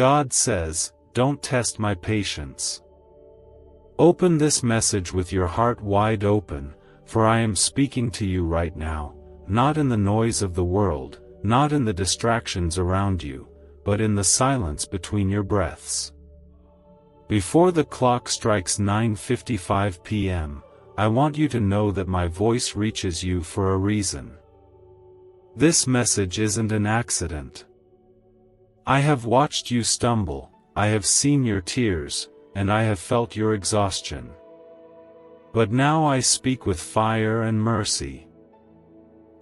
God says, don't test my patience. Open this message with your heart wide open, for I am speaking to you right now, not in the noise of the world, not in the distractions around you, but in the silence between your breaths. Before the clock strikes 9:55 p.m., I want you to know that my voice reaches you for a reason. This message isn't an accident. I have watched you stumble, I have seen your tears, and I have felt your exhaustion. But now I speak with fire and mercy.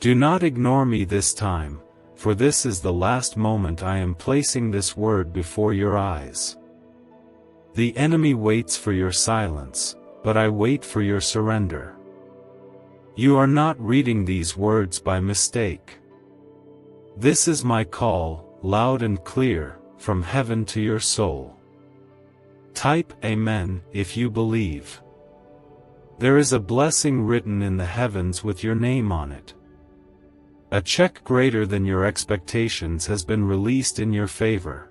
Do not ignore me this time, for this is the last moment I am placing this word before your eyes. The enemy waits for your silence, but I wait for your surrender. You are not reading these words by mistake. This is my call, loud and clear, from heaven to your soul. Type Amen if you believe. There is a blessing written in the heavens with your name on it. A check greater than your expectations has been released in your favor.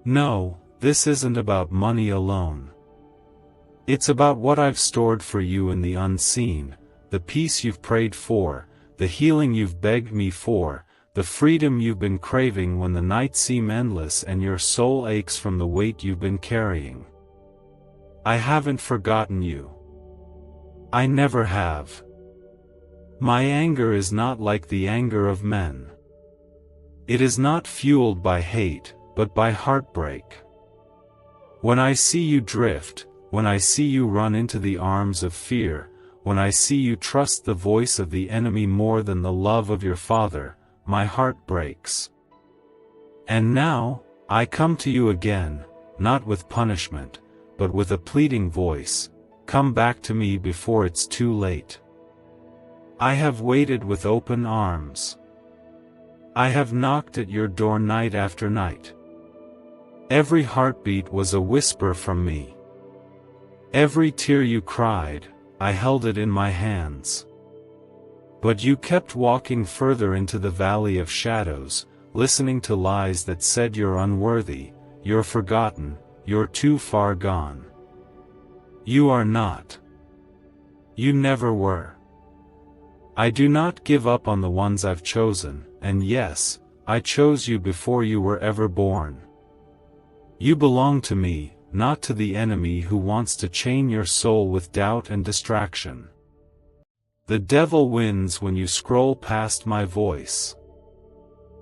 No, this isn't about money alone. It's about what I've stored for you in the unseen, the peace you've prayed for, the healing you've begged me for, the freedom you've been craving when the nights seem endless and your soul aches from the weight you've been carrying. I haven't forgotten you. I never have. My anger is not like the anger of men. It is not fueled by hate, but by heartbreak. When I see you drift, when I see you run into the arms of fear, when I see you trust the voice of the enemy more than the love of your Father, my heart breaks. And now, I come to you again, not with punishment, but with a pleading voice, come back to me before it's too late. I have waited with open arms. I have knocked at your door night after night. Every heartbeat was a whisper from me. Every tear you cried, I held it in my hands. But you kept walking further into the valley of shadows, listening to lies that said you're unworthy, you're forgotten, you're too far gone. You are not. You never were. I do not give up on the ones I've chosen, and yes, I chose you before you were ever born. You belong to me, not to the enemy who wants to chain your soul with doubt and distraction. The devil wins when you scroll past my voice.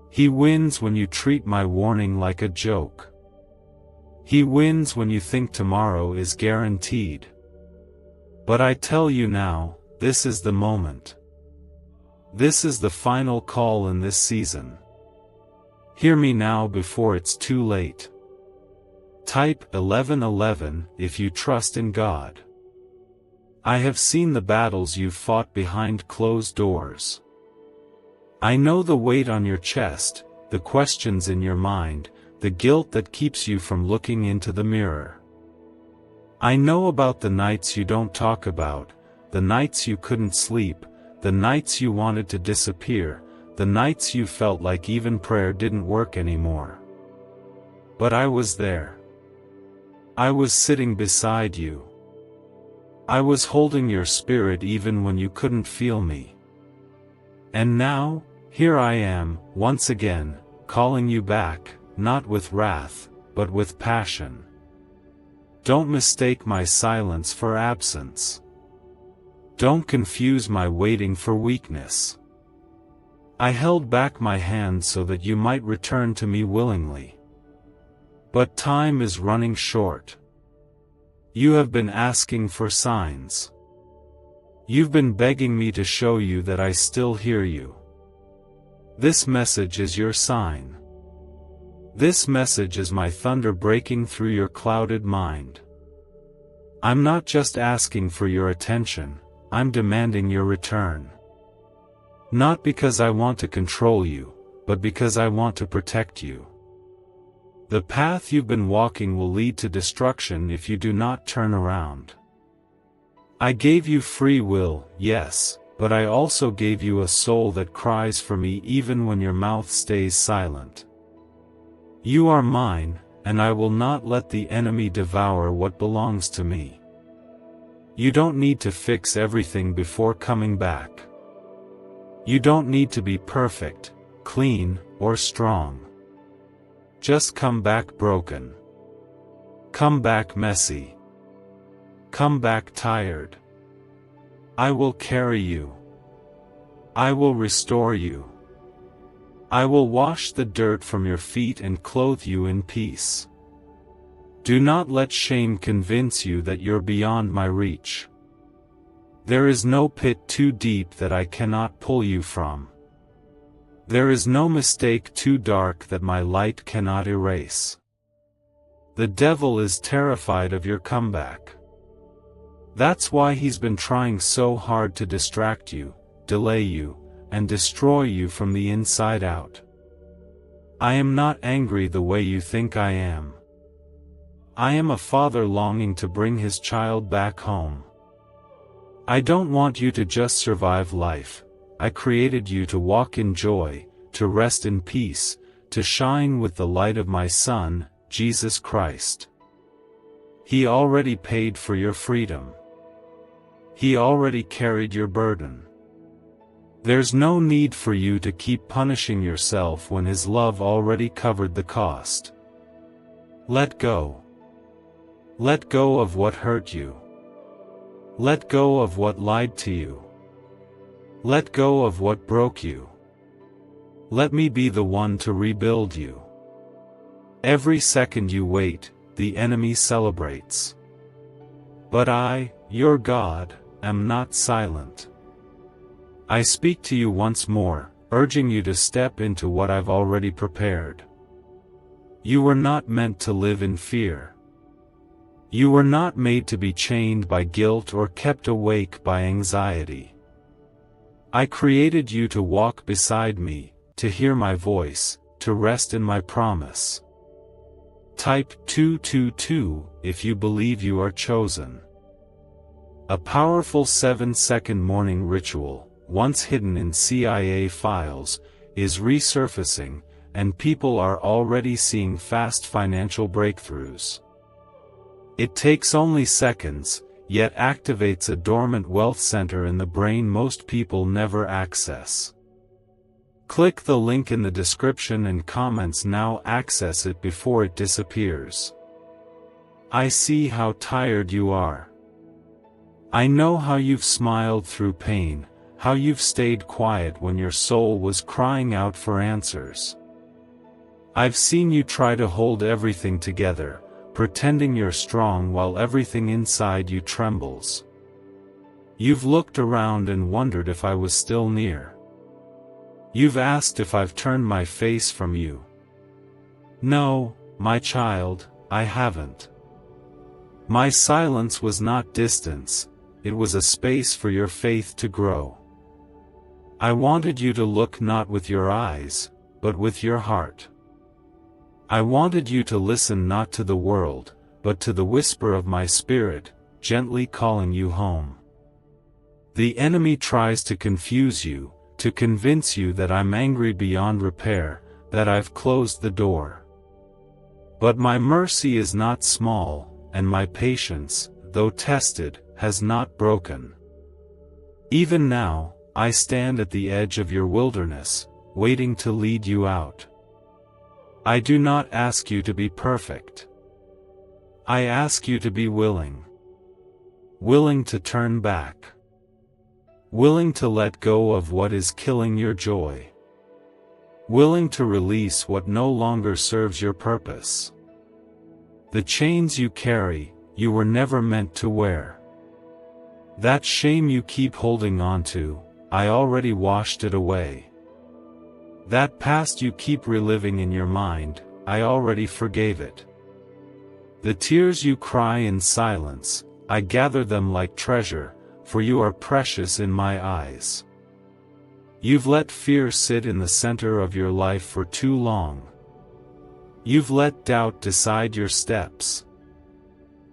He wins when you treat my warning like a joke. He wins when you think tomorrow is guaranteed. But I tell you now, this is the moment. This is the final call in this season. Hear me now before it's too late. Type 1111 if you trust in God. I have seen the battles you've fought behind closed doors. I know the weight on your chest, the questions in your mind, the guilt that keeps you from looking into the mirror. I know about the nights you don't talk about, the nights you couldn't sleep, the nights you wanted to disappear, the nights you felt like even prayer didn't work anymore. But I was there. I was sitting beside you. I was holding your spirit even when you couldn't feel me. And now, here I am, once again, calling you back, not with wrath, but with passion. Don't mistake my silence for absence. Don't confuse my waiting for weakness. I held back my hand so that you might return to me willingly. But time is running short. You have been asking for signs. You've been begging me to show you that I still hear you. This message is your sign. This message is my thunder breaking through your clouded mind. I'm not just asking for your attention, I'm demanding your return. Not because I want to control you, but because I want to protect you. The path you've been walking will lead to destruction if you do not turn around. I gave you free will, yes, but I also gave you a soul that cries for me even when your mouth stays silent. You are mine, and I will not let the enemy devour what belongs to me. You don't need to fix everything before coming back. You don't need to be perfect, clean, or strong. Just come back broken. Come back messy. Come back tired. I will carry you. I will restore you. I will wash the dirt from your feet and clothe you in peace. Do not let shame convince you that you're beyond my reach. There is no pit too deep that I cannot pull you from. There is no mistake too dark that my light cannot erase. The devil is terrified of your comeback. That's why he's been trying so hard to distract you, delay you, and destroy you from the inside out. I am not angry the way you think I am. I am a father longing to bring his child back home. I don't want you to just survive life. I created you to walk in joy, to rest in peace, to shine with the light of my Son, Jesus Christ. He already paid for your freedom. He already carried your burden. There's no need for you to keep punishing yourself when His love already covered the cost. Let go. Let go of what hurt you. Let go of what lied to you. Let go of what broke you. Let me be the one to rebuild you. Every second you wait, the enemy celebrates. But I, your God, am not silent. I speak to you once more, urging you to step into what I've already prepared. You were not meant to live in fear. You were not made to be chained by guilt or kept awake by anxiety. I created you to walk beside me, to hear my voice, to rest in my promise. Type 222 if you believe you are chosen. A powerful 7-second morning ritual, once hidden in CIA files, is resurfacing, and people are already seeing fast financial breakthroughs. It takes only seconds, yet activates a dormant wealth center in the brain most people never access. Click the link in the description and comments now. Access it before it disappears. I see how tired you are. I know how you've smiled through pain, how you've stayed quiet when your soul was crying out for answers. I've seen you try to hold everything together, pretending you're strong while everything inside you trembles. You've looked around and wondered if I was still near. You've asked if I've turned my face from you. No, my child, I haven't. My silence was not distance, it was a space for your faith to grow. I wanted you to look not with your eyes, but with your heart. I wanted you to listen not to the world, but to the whisper of my Spirit, gently calling you home. The enemy tries to confuse you, to convince you that I'm angry beyond repair, that I've closed the door. But my mercy is not small, and my patience, though tested, has not broken. Even now, I stand at the edge of your wilderness, waiting to lead you out. I do not ask you to be perfect. I ask you to be willing. Willing to turn back. Willing to let go of what is killing your joy. Willing to release what no longer serves your purpose. The chains you carry, you were never meant to wear. That shame you keep holding on to, I already washed it away. That past you keep reliving in your mind, I already forgave it. The tears you cry in silence, I gather them like treasure, for you are precious in my eyes. You've let fear sit in the center of your life for too long. You've let doubt decide your steps.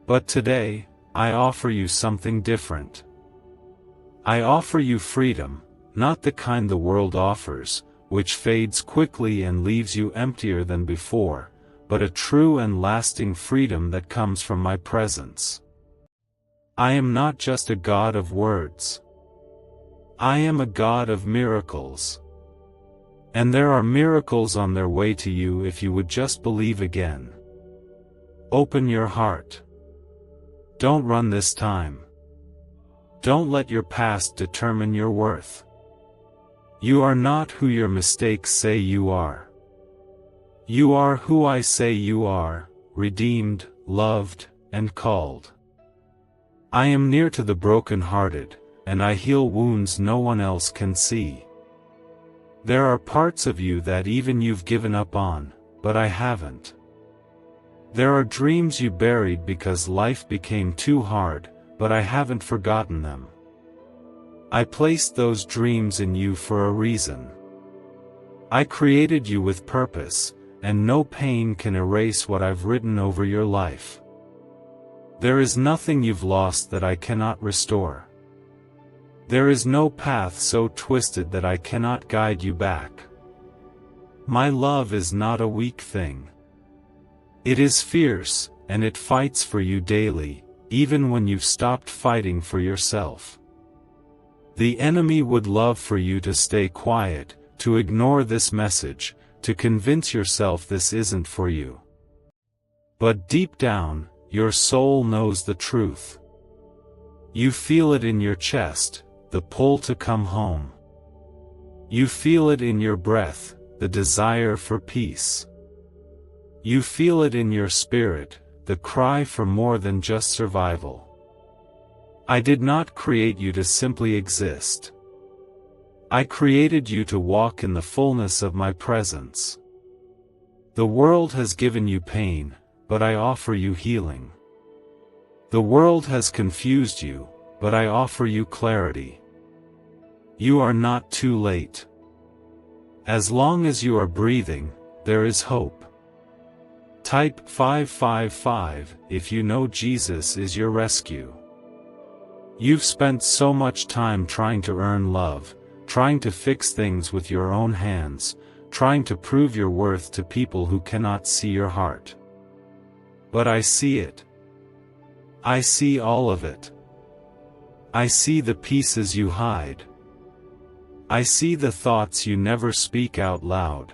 But today, I offer you something different. I offer you freedom, not the kind the world offers, which fades quickly and leaves you emptier than before, but a true and lasting freedom that comes from my presence. I am not just a God of words. I am a God of miracles. And there are miracles on their way to you if you would just believe again. Open your heart. Don't run this time. Don't let your past determine your worth. You are not who your mistakes say you are. You are who I say you are, redeemed, loved, and called. I am near to the broken-hearted, and I heal wounds no one else can see. There are parts of you that even you've given up on, but I haven't. There are dreams you buried because life became too hard, but I haven't forgotten them. I placed those dreams in you for a reason. I created you with purpose, and no pain can erase what I've written over your life. There is nothing you've lost that I cannot restore. There is no path so twisted that I cannot guide you back. My love is not a weak thing. It is fierce, and it fights for you daily, even when you've stopped fighting for yourself. The enemy would love for you to stay quiet, to ignore this message, to convince yourself this isn't for you. But deep down, your soul knows the truth. You feel it in your chest, the pull to come home. You feel it in your breath, the desire for peace. You feel it in your spirit, the cry for more than just survival. I did not create you to simply exist. I created you to walk in the fullness of my presence. The world has given you pain, but I offer you healing. The world has confused you, but I offer you clarity. You are not too late. As long as you are breathing, there is hope. Type 555 if you know Jesus is your rescue. You've spent so much time trying to earn love, trying to fix things with your own hands, trying to prove your worth to people who cannot see your heart. But I see it. I see all of it. I see the pieces you hide. I see the thoughts you never speak out loud.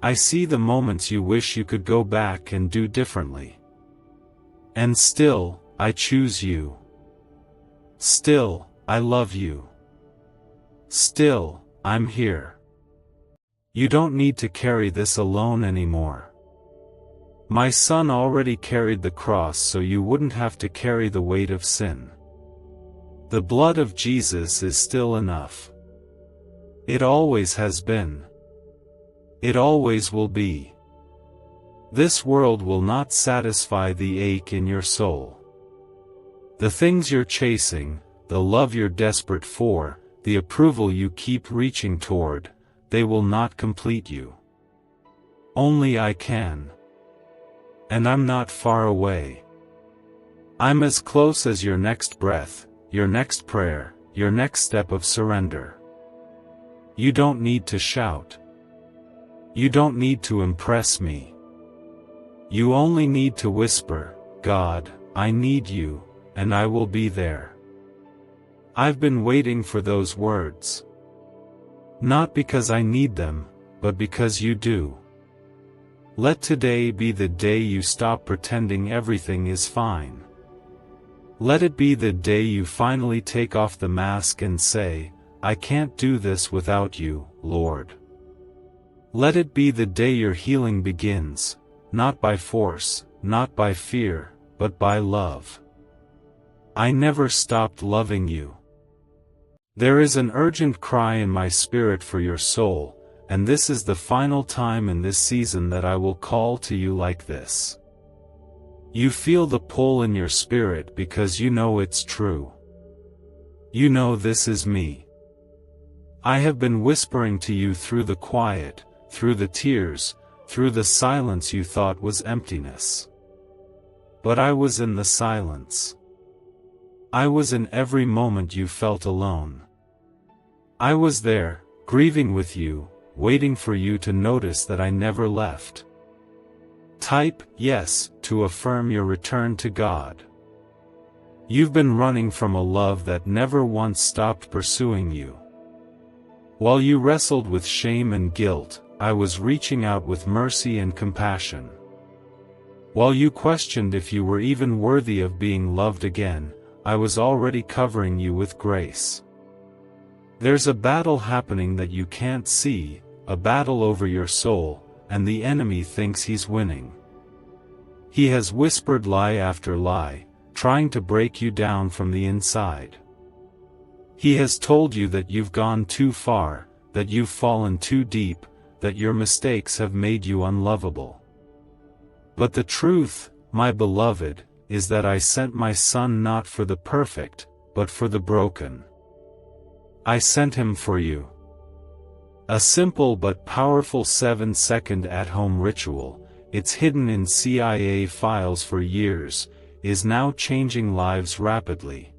I see the moments you wish you could go back and do differently. And still, I choose you. Still, I love you. Still, I'm here. You don't need to carry this alone anymore. My son already carried the cross so you wouldn't have to carry the weight of sin. The blood of Jesus is still enough. It always has been. It always will be. This world will not satisfy the ache in your soul. The things you're chasing, the love you're desperate for, the approval you keep reaching toward, they will not complete you. Only I can. And I'm not far away. I'm as close as your next breath, your next prayer, your next step of surrender. You don't need to shout. You don't need to impress me. You only need to whisper, God, I need you, and I will be there. I've been waiting for those words. Not because I need them, but because you do. Let today be the day you stop pretending everything is fine. Let it be the day you finally take off the mask and say, I can't do this without you, Lord. Let it be the day your healing begins, not by force, not by fear, but by love. I never stopped loving you. There is an urgent cry in my spirit for your soul, and this is the final time in this season that I will call to you like this. You feel the pull in your spirit because you know it's true. You know this is me. I have been whispering to you through the quiet, through the tears, through the silence you thought was emptiness. But I was in the silence. I was in every moment you felt alone. I was there, grieving with you, waiting for you to notice that I never left. Type yes to affirm your return to God. You've been running from a love that never once stopped pursuing you. While you wrestled with shame and guilt, I was reaching out with mercy and compassion. While you questioned if you were even worthy of being loved again, I was already covering you with grace. There's a battle happening that you can't see, a battle over your soul, and the enemy thinks he's winning. He has whispered lie after lie, trying to break you down from the inside. He has told you that you've gone too far, that you've fallen too deep, that your mistakes have made you unlovable. But the truth, my beloved, is that I sent my Son not for the perfect, but for the broken. I sent him for you. A simple but powerful 7-second at-home ritual, it's hidden in CIA files for years, is now changing lives rapidly.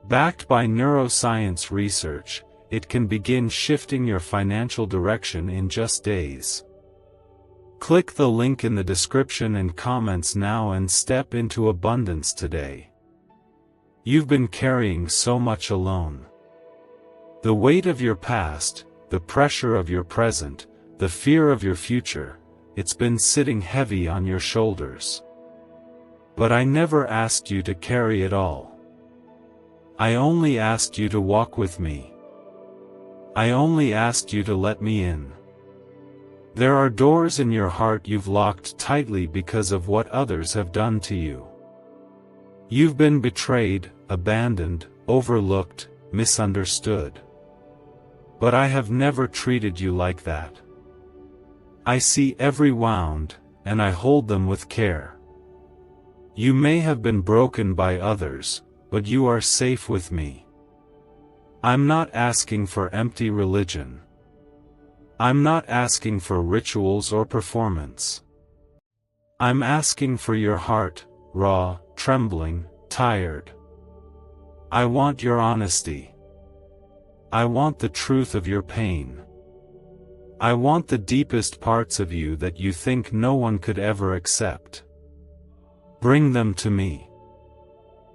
Backed by neuroscience research, it can begin shifting your financial direction in just days. Click the link in the description and comments now and step into abundance today. You've been carrying so much alone. The weight of your past, the pressure of your present, the fear of your future, it's been sitting heavy on your shoulders. But I never asked you to carry it all. I only asked you to walk with me. I only asked you to let me in. There are doors in your heart you've locked tightly because of what others have done to you. You've been betrayed, abandoned, overlooked, misunderstood. But I have never treated you like that. I see every wound, and I hold them with care. You may have been broken by others, but you are safe with me. I'm not asking for empty religion. I'm not asking for rituals or performance. I'm asking for your heart, raw, trembling, tired. I want your honesty. I want the truth of your pain. I want the deepest parts of you that you think no one could ever accept. Bring them to me.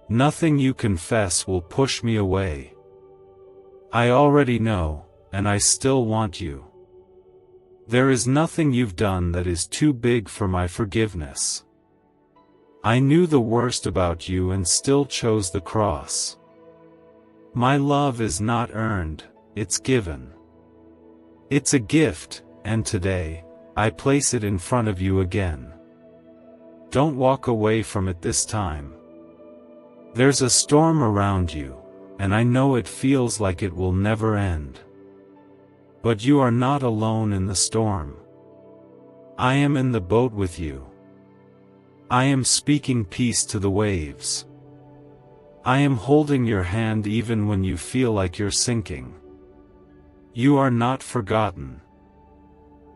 Nothing you confess will push me away. I already know, and I still want you. There is nothing you've done that is too big for my forgiveness. I knew the worst about you and still chose the cross. My love is not earned, it's given. It's a gift, and today, I place it in front of you again. Don't walk away from it this time. There's a storm around you, and I know it feels like it will never end. But you are not alone in the storm. I am in the boat with you. I am speaking peace to the waves. I am holding your hand even when you feel like you're sinking. You are not forgotten.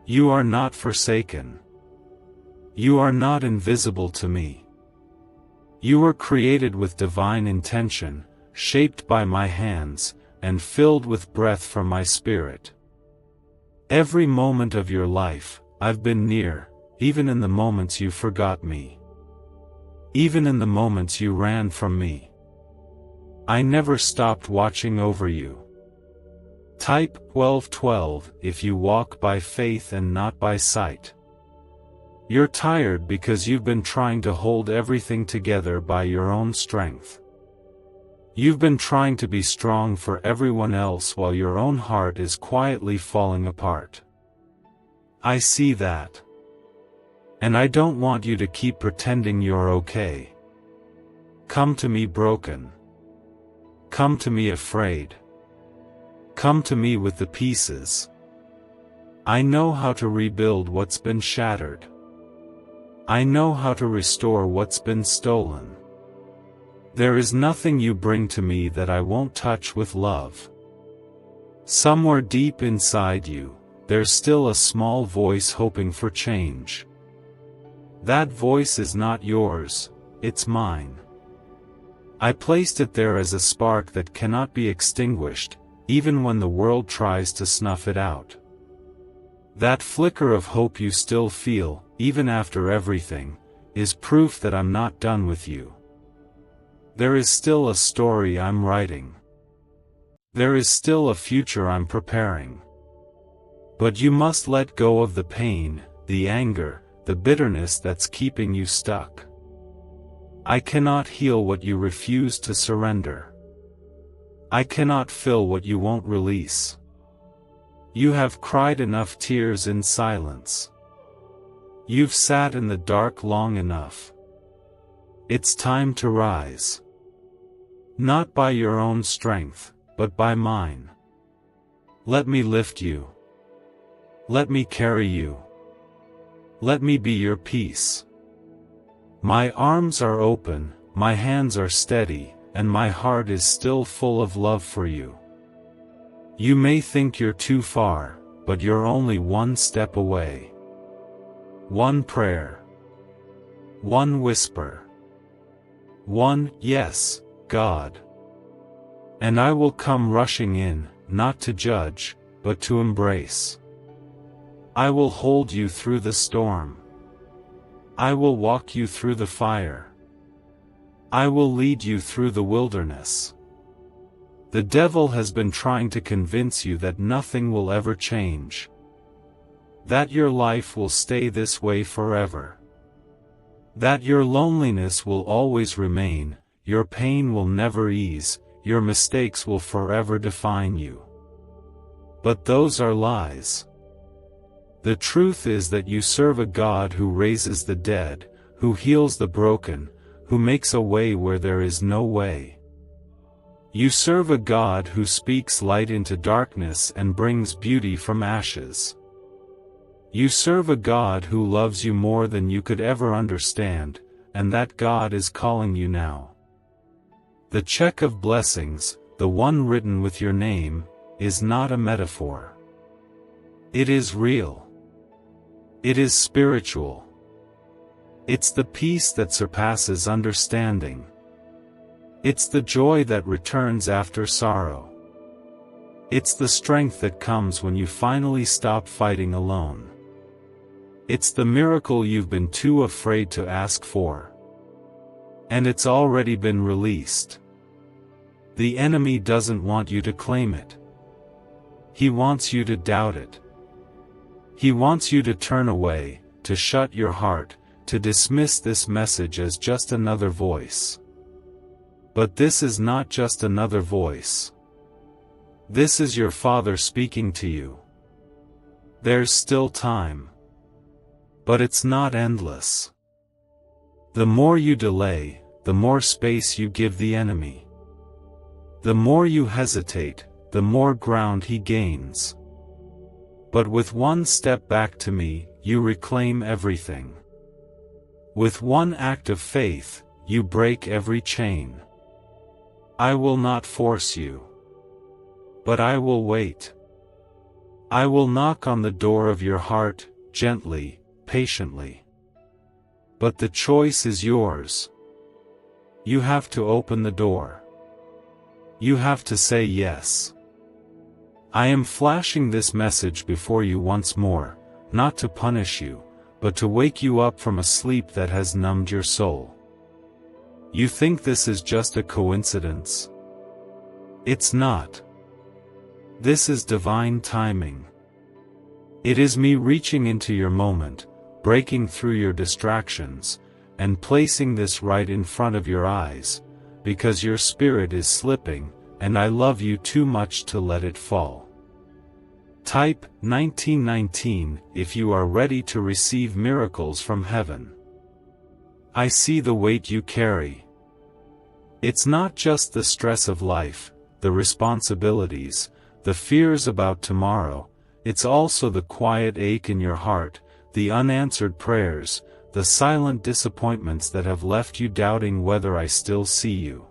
You are not forsaken. You are not invisible to me. You were created with divine intention, shaped by my hands, and filled with breath from my spirit. Every moment of your life, I've been near, even in the moments you forgot me. Even in the moments you ran from me. I never stopped watching over you. Type 1212 if you walk by faith and not by sight. You're tired because you've been trying to hold everything together by your own strength. You've been trying to be strong for everyone else while your own heart is quietly falling apart. I see that. And I don't want you to keep pretending you're okay. Come to me broken. Come to me afraid. Come to me with the pieces. I know how to rebuild what's been shattered. I know how to restore what's been stolen. There is nothing you bring to me that I won't touch with love. Somewhere deep inside you, there's still a small voice hoping for change. That voice is not yours, it's mine. I placed it there as a spark that cannot be extinguished, even when the world tries to snuff it out. That flicker of hope you still feel, even after everything, is proof that I'm not done with you. There is still a story I'm writing. There is still a future I'm preparing. But you must let go of the pain, the anger, the bitterness that's keeping you stuck. I cannot heal what you refuse to surrender. I cannot fill what you won't release. You have cried enough tears in silence. You've sat in the dark long enough. It's time to rise. Not by your own strength, but by mine. Let me lift you. Let me carry you. Let me be your peace. My arms are open, my hands are steady, and my heart is still full of love for you. You may think you're too far, but you're only one step away. One prayer. One whisper. One, yes, God. And I will come rushing in, not to judge, but to embrace. I will hold you through the storm. I will walk you through the fire. I will lead you through the wilderness. The devil has been trying to convince you that nothing will ever change. That your life will stay this way forever. That your loneliness will always remain, your pain will never ease, your mistakes will forever define you. But those are lies. The truth is that you serve a God who raises the dead, who heals the broken, who makes a way where there is no way. You serve a God who speaks light into darkness and brings beauty from ashes. You serve a God who loves you more than you could ever understand, and that God is calling you now. The check of blessings, the one written with your name, is not a metaphor. It is real. It is spiritual. It's the peace that surpasses understanding. It's the joy that returns after sorrow. It's the strength that comes when you finally stop fighting alone. It's the miracle you've been too afraid to ask for. And it's already been released. The enemy doesn't want you to claim it. He wants you to doubt it. He wants you to turn away, to shut your heart, to dismiss this message as just another voice. But this is not just another voice. This is your Father speaking to you. There's still time. But it's not endless. The more you delay, the more space you give the enemy. The more you hesitate, the more ground he gains. But with one step back to me, you reclaim everything. With one act of faith, you break every chain. I will not force you. But I will wait. I will knock on the door of your heart, gently, patiently. But the choice is yours. You have to open the door. You have to say yes. I am flashing this message before you once more, not to punish you, but to wake you up from a sleep that has numbed your soul. You think this is just a coincidence? It's not. This is divine timing. It is me reaching into your moment, breaking through your distractions, and placing this right in front of your eyes, because your spirit is slipping, and I love you too much to let it fall. Type 1919 if you are ready to receive miracles from heaven. I see the weight you carry. It's not just the stress of life, the responsibilities, the fears about tomorrow, it's also the quiet ache in your heart, the unanswered prayers, the silent disappointments that have left you doubting whether I still see you.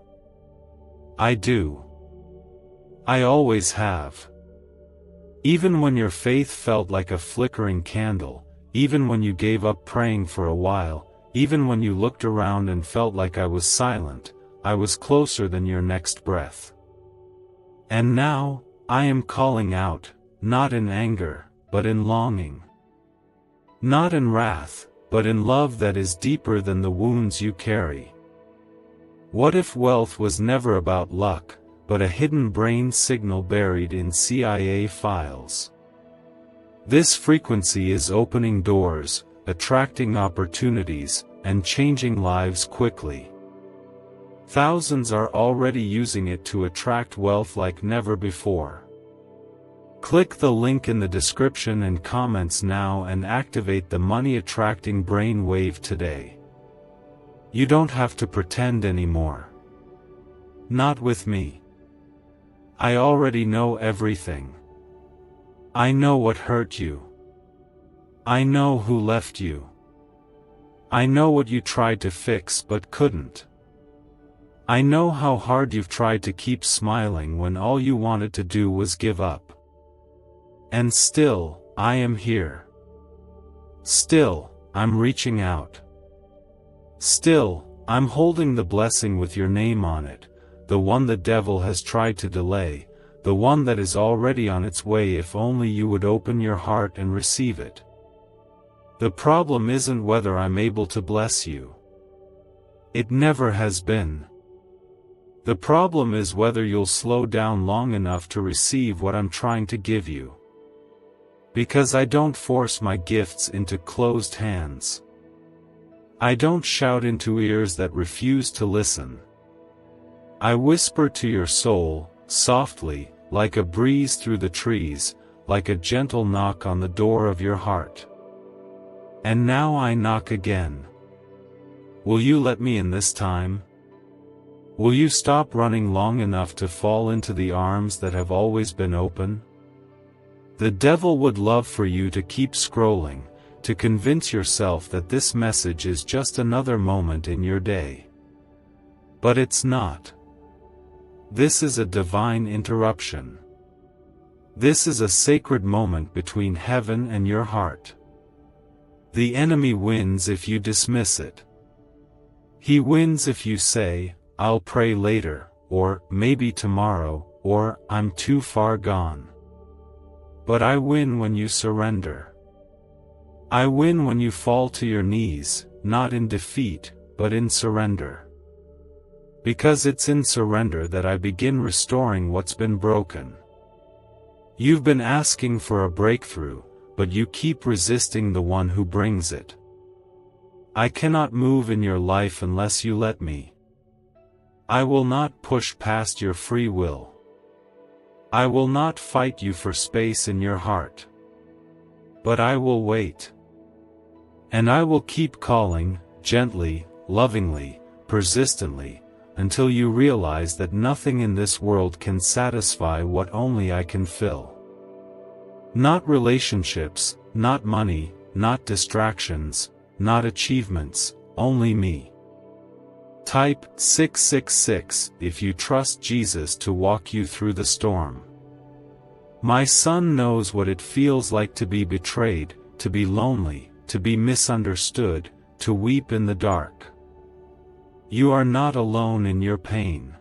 I do. I always have. Even when your faith felt like a flickering candle, even when you gave up praying for a while, even when you looked around and felt like I was silent, I was closer than your next breath. And now, I am calling out, not in anger, but in longing. Not in wrath, but in love that is deeper than the wounds you carry. What if wealth was never about luck, but a hidden brain signal buried in CIA files? This frequency is opening doors, attracting opportunities, and changing lives quickly. Thousands are already using it to attract wealth like never before. Click the link in the description and comments now and activate the money-attracting brain wave today. You don't have to pretend anymore. Not with me. I already know everything. I know what hurt you. I know who left you. I know what you tried to fix but couldn't. I know how hard you've tried to keep smiling when all you wanted to do was give up. And still, I am here. Still, I'm reaching out. Still, I'm holding the blessing with your name on it, the one the devil has tried to delay, the one that is already on its way if only you would open your heart and receive it. The problem isn't whether I'm able to bless you. It never has been. The problem is whether you'll slow down long enough to receive what I'm trying to give you. Because I don't force my gifts into closed hands. I don't shout into ears that refuse to listen. I whisper to your soul, softly, like a breeze through the trees, like a gentle knock on the door of your heart. And now I knock again. Will you let me in this time? Will you stop running long enough to fall into the arms that have always been open? The devil would love for you to keep scrolling, to convince yourself that this message is just another moment in your day. But it's not. This is a divine interruption. This is a sacred moment between heaven and your heart. The enemy wins if you dismiss it. He wins if you say, "I'll pray later," or "maybe tomorrow," or "I'm too far gone." But I win when you surrender. I win when you fall to your knees, not in defeat, but in surrender. Because it's in surrender that I begin restoring what's been broken. You've been asking for a breakthrough, but you keep resisting the one who brings it. I cannot move in your life unless you let me. I will not push past your free will. I will not fight you for space in your heart. But I will wait. And I will keep calling, gently, lovingly, persistently, until you realize that nothing in this world can satisfy what only I can fill. Not relationships, not money, not distractions, not achievements, only me. Type 666 if you trust Jesus to walk you through the storm. My son knows what it feels like to be betrayed, to be lonely, to be misunderstood, to weep in the dark. You are not alone in your pain.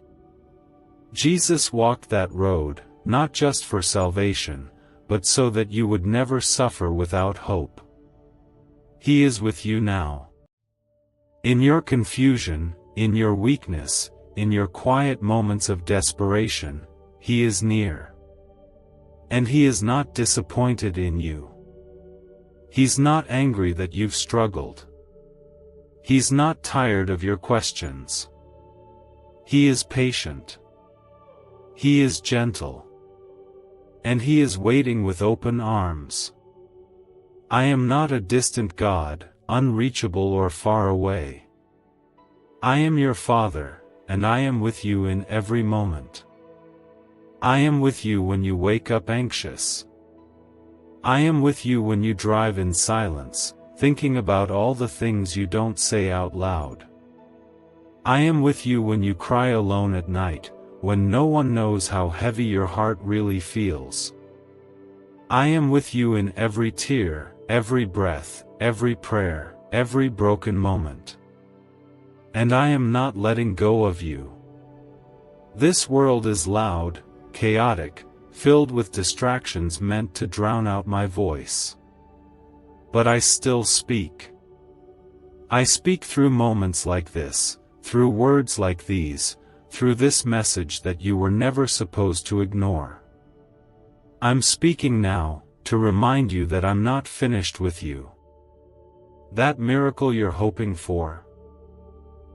Jesus walked that road, not just for salvation, but so that you would never suffer without hope. He is with you now. In your confusion, in your weakness, in your quiet moments of desperation, He is near. And He is not disappointed in you. He's not angry that you've struggled. He's not tired of your questions. He is patient. He is gentle. And He is waiting with open arms. I am not a distant God, unreachable or far away. I am your Father, and I am with you in every moment. I am with you when you wake up anxious. I am with you when you drive in silence, thinking about all the things you don't say out loud. I am with you when you cry alone at night, when no one knows how heavy your heart really feels. I am with you in every tear, every breath, every prayer, every broken moment. And I am not letting go of you. This world is loud, chaotic, filled with distractions meant to drown out my voice. But I still speak. I speak through moments like this, through words like these, through this message that you were never supposed to ignore. I'm speaking now, to remind you that I'm not finished with you. That miracle you're hoping for,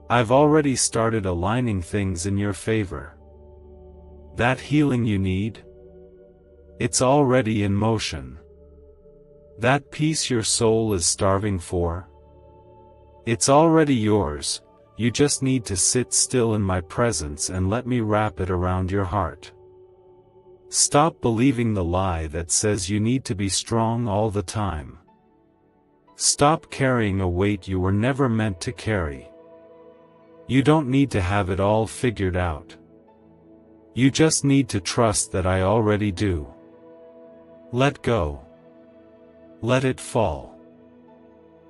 I've already started aligning things in your favor. That healing you need, it's already in motion. That peace your soul is starving for, it's already yours. You just need to sit still in my presence and let me wrap it around your heart. Stop believing the lie that says you need to be strong all the time. Stop carrying a weight you were never meant to carry. You don't need to have it all figured out. You just need to trust that I already do. Let go. Let it fall.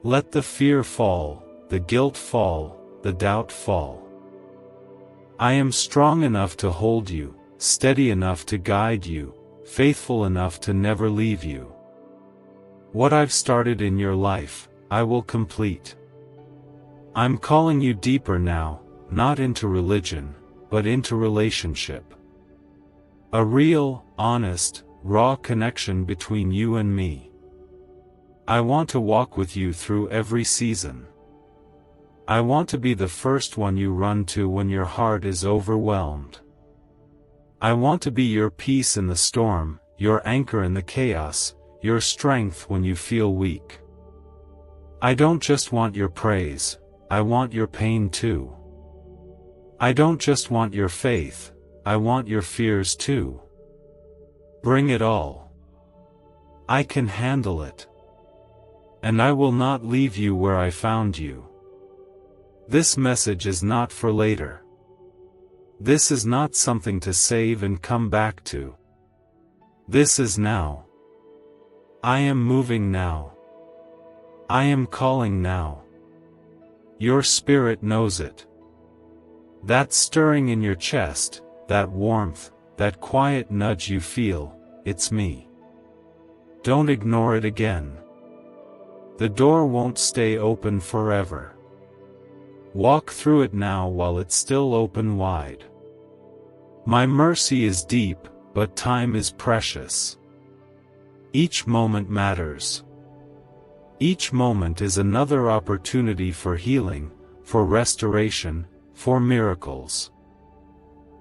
Let the fear fall, the guilt fall, the doubt fall. I am strong enough to hold you, steady enough to guide you, faithful enough to never leave you. What I've started in your life, I will complete. I'm calling you deeper now, not into religion, but into relationship. A real, honest, raw connection between you and me. I want to walk with you through every season. I want to be the first one you run to when your heart is overwhelmed. I want to be your peace in the storm, your anchor in the chaos, your strength when you feel weak. I don't just want your praise, I want your pain too. I don't just want your faith, I want your fears too. Bring it all. I can handle it. And I will not leave you where I found you. This message is not for later. This is not something to save and come back to. This is now. I am moving now. I am calling now. Your spirit knows it. That stirring in your chest, that warmth, that quiet nudge you feel, it's me. Don't ignore it again. The door won't stay open forever. Walk through it now while it's still open wide. My mercy is deep, but time is precious. Each moment matters. Each moment is another opportunity for healing, for restoration, for miracles.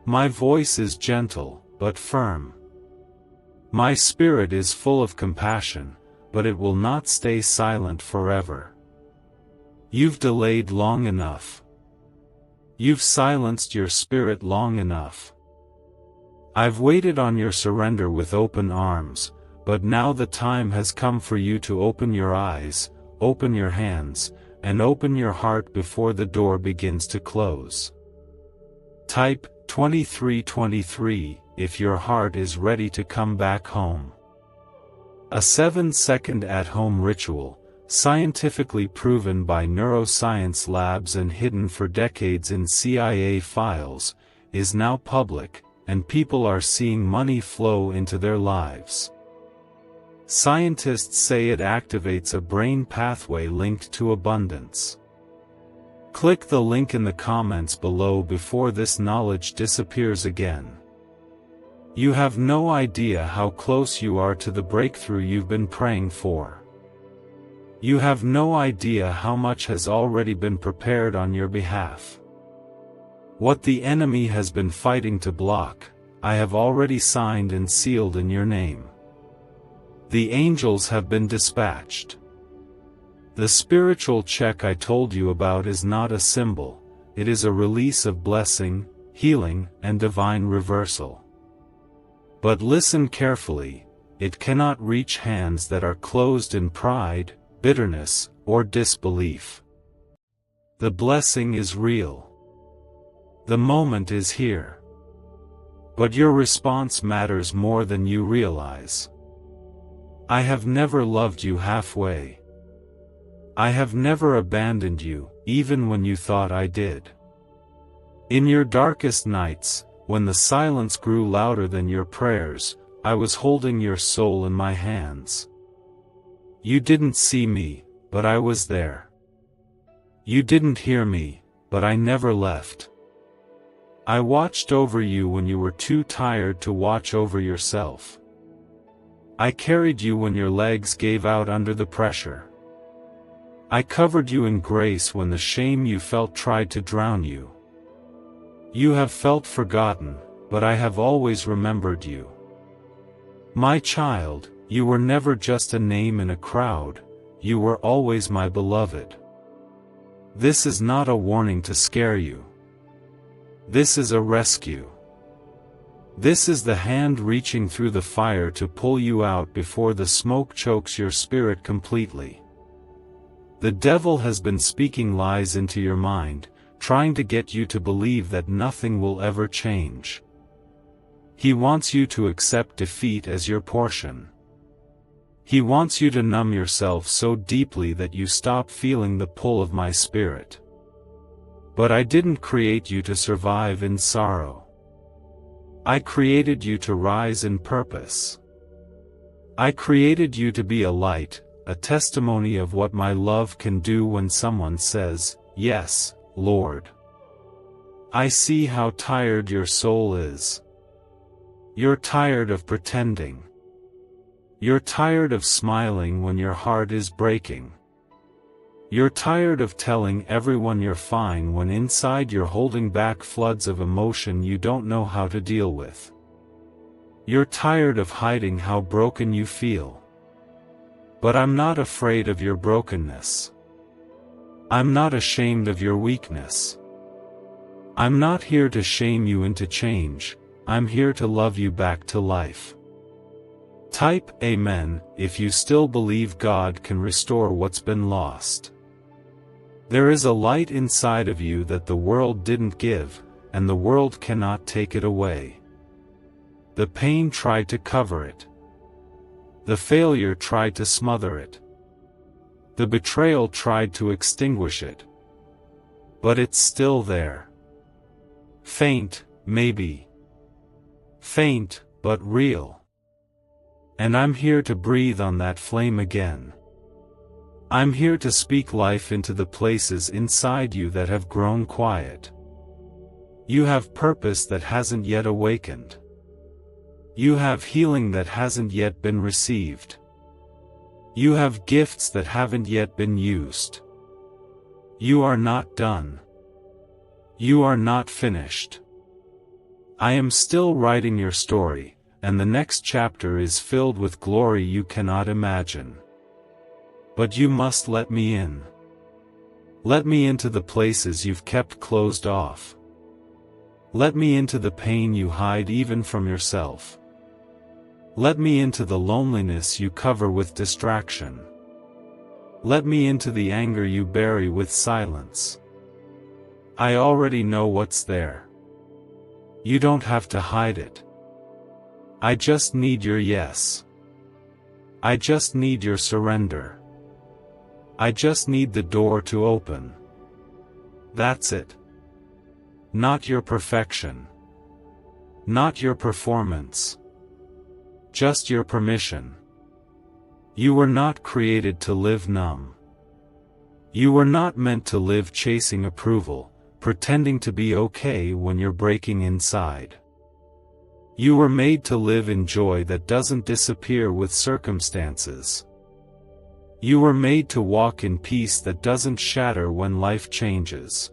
My voice is gentle, but firm. My spirit is full of compassion, but it will not stay silent forever. You've delayed long enough. You've silenced your spirit long enough. I've waited on your surrender with open arms, but now the time has come for you to open your eyes, open your hands, and open your heart before the door begins to close. Type 2323 if your heart is ready to come back home. A 7-second at-home ritual, scientifically proven by neuroscience labs and hidden for decades in CIA files, is now public, and people are seeing money flow into their lives. Scientists say it activates a brain pathway linked to abundance. Click the link in the comments below before this knowledge disappears again. You have no idea how close you are to the breakthrough you've been praying for. You have no idea how much has already been prepared on your behalf. What the enemy has been fighting to block, I have already signed and sealed in your name. The angels have been dispatched. The spiritual check I told you about is not a symbol, it is a release of blessing, healing, and divine reversal. But listen carefully, it cannot reach hands that are closed in pride, bitterness, or disbelief. The blessing is real. The moment is here. But your response matters more than you realize. I have never loved you halfway. I have never abandoned you, even when you thought I did. In your darkest nights, when the silence grew louder than your prayers, I was holding your soul in my hands. You didn't see me, but I was there. You didn't hear me, but I never left. I watched over you when you were too tired to watch over yourself. I carried you when your legs gave out under the pressure. I covered you in grace when the shame you felt tried to drown you. You have felt forgotten, but I have always remembered you. My child, you were never just a name in a crowd, you were always my beloved. This is not a warning to scare you. This is a rescue. This is the hand reaching through the fire to pull you out before the smoke chokes your spirit completely. The devil has been speaking lies into your mind, trying to get you to believe that nothing will ever change. He wants you to accept defeat as your portion. He wants you to numb yourself so deeply that you stop feeling the pull of my spirit. But I didn't create you to survive in sorrow. I created you to rise in purpose. I created you to be a light, a testimony of what my love can do when someone says, "Yes, Lord." I see how tired your soul is. You're tired of pretending. You're tired of smiling when your heart is breaking. You're tired of telling everyone you're fine when inside you're holding back floods of emotion you don't know how to deal with. You're tired of hiding how broken you feel. But I'm not afraid of your brokenness. I'm not ashamed of your weakness. I'm not here to shame you into change, I'm here to love you back to life. Type Amen if you still believe God can restore what's been lost. There is a light inside of you that the world didn't give, and the world cannot take it away. The pain tried to cover it. The failure tried to smother it. The betrayal tried to extinguish it. But it's still there. Faint, maybe. Faint, but real. And I'm here to breathe on that flame again. I'm here to speak life into the places inside you that have grown quiet. You have purpose that hasn't yet awakened. You have healing that hasn't yet been received. You have gifts that haven't yet been used. You are not done. You are not finished. I am still writing your story, and the next chapter is filled with glory you cannot imagine. But you must let me in. Let me into the places you've kept closed off. Let me into the pain you hide even from yourself. Let me into the loneliness you cover with distraction. Let me into the anger you bury with silence. I already know what's there. You don't have to hide it. I just need your yes. I just need your surrender. I just need the door to open. That's it. Not your perfection. Not your performance. Just your permission. You were not created to live numb. You were not meant to live chasing approval, pretending to be okay when you're breaking inside. You were made to live in joy that doesn't disappear with circumstances. You were made to walk in peace that doesn't shatter when life changes.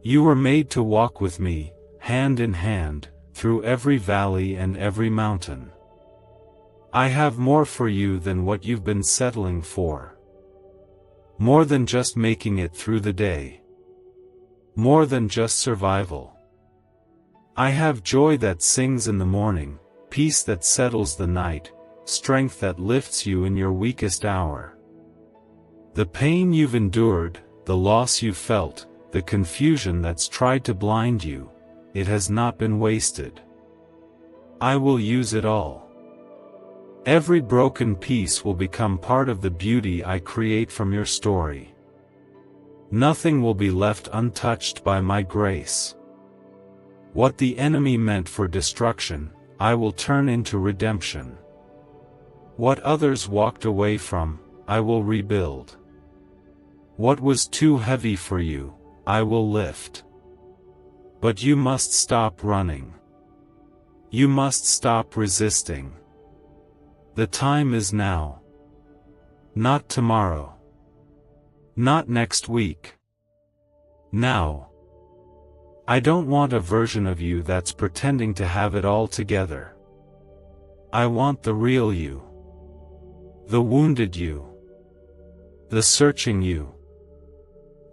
You were made to walk with me, hand in hand, through every valley and every mountain. I have more for you than what you've been settling for. More than just making it through the day. More than just survival. I have joy that sings in the morning, peace that settles the night, strength that lifts you in your weakest hour. The pain you've endured, the loss you've felt, the confusion that's tried to blind you, it has not been wasted. I will use it all. Every broken piece will become part of the beauty I create from your story. Nothing will be left untouched by my grace. What the enemy meant for destruction, I will turn into redemption. What others walked away from, I will rebuild. What was too heavy for you, I will lift. But you must stop running. You must stop resisting. The time is now. Not tomorrow. Not next week. Now. I don't want a version of you that's pretending to have it all together. I want the real you. The wounded you. The searching you.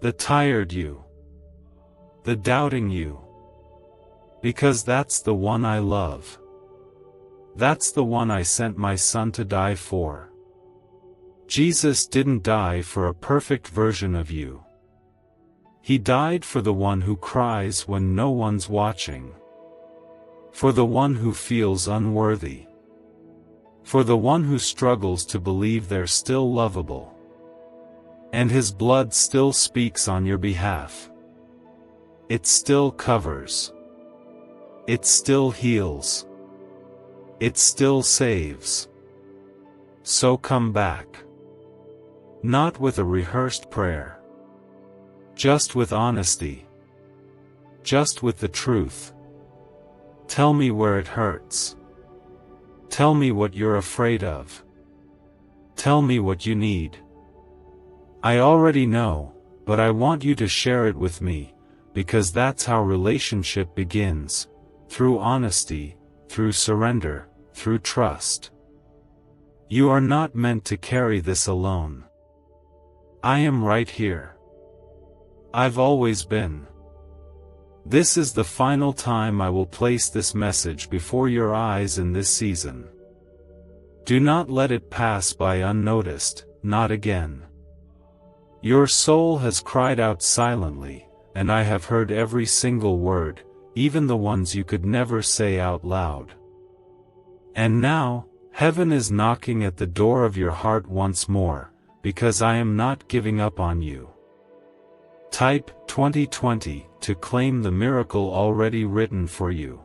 The tired you. The doubting you. Because that's the one I love. That's the one I sent my son to die for. Jesus didn't die for a perfect version of you. He died for the one who cries when no one's watching. For the one who feels unworthy. For the one who struggles to believe they're still lovable. And his blood still speaks on your behalf. It still covers. It still heals. It still saves. So come back. Not with a rehearsed prayer. Just with honesty. Just with the truth. Tell me where it hurts. Tell me what you're afraid of. Tell me what you need. I already know, but I want you to share it with me, because that's how relationship begins, through honesty, through surrender, through trust. You are not meant to carry this alone. I am right here. I've always been. This is the final time I will place this message before your eyes in this season. Do not let it pass by unnoticed, not again. Your soul has cried out silently, and I have heard every single word, even the ones you could never say out loud. And now, heaven is knocking at the door of your heart once more, because I am not giving up on you. Type 2020 to claim the miracle already written for you.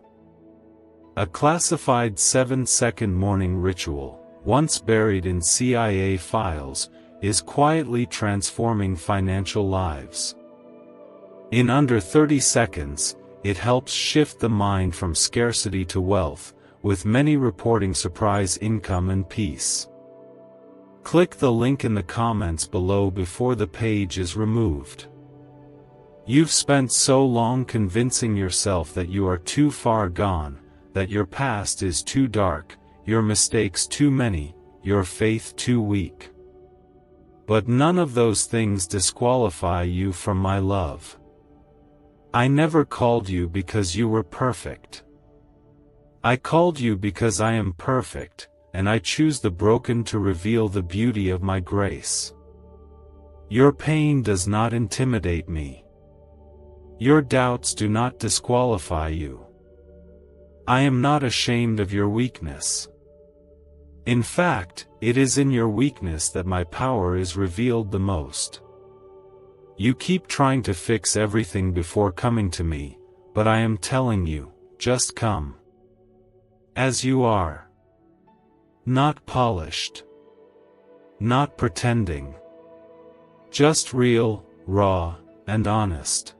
A classified 7-second morning ritual, once buried in CIA files, is quietly transforming financial lives. In under 30 seconds, it helps shift the mind from scarcity to wealth, with many reporting surprise income and peace. Click the link in the comments below before the page is removed. You've spent so long convincing yourself that you are too far gone, that your past is too dark, your mistakes too many, your faith too weak. But none of those things disqualify you from my love. I never called you because you were perfect. I called you because I am perfect, and I choose the broken to reveal the beauty of my grace. Your pain does not intimidate me. Your doubts do not disqualify you. I am not ashamed of your weakness. In fact, it is in your weakness that my power is revealed the most. You keep trying to fix everything before coming to me, but I am telling you, just come. As you are. Not polished. Not pretending. Just real, raw, and honest.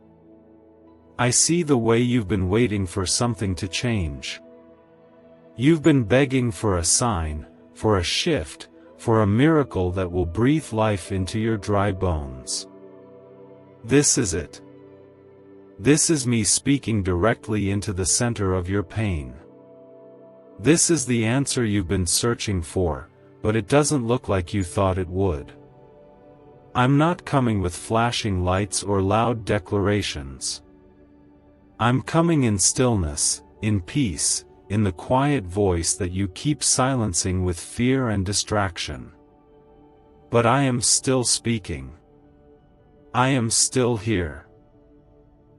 I see the way you've been waiting for something to change. You've been begging for a sign, for a shift, for a miracle that will breathe life into your dry bones. This is it. This is me speaking directly into the center of your pain. This is the answer you've been searching for, but it doesn't look like you thought it would. I'm not coming with flashing lights or loud declarations. I'm coming in stillness, in peace, in the quiet voice that you keep silencing with fear and distraction. But I am still speaking. I am still here.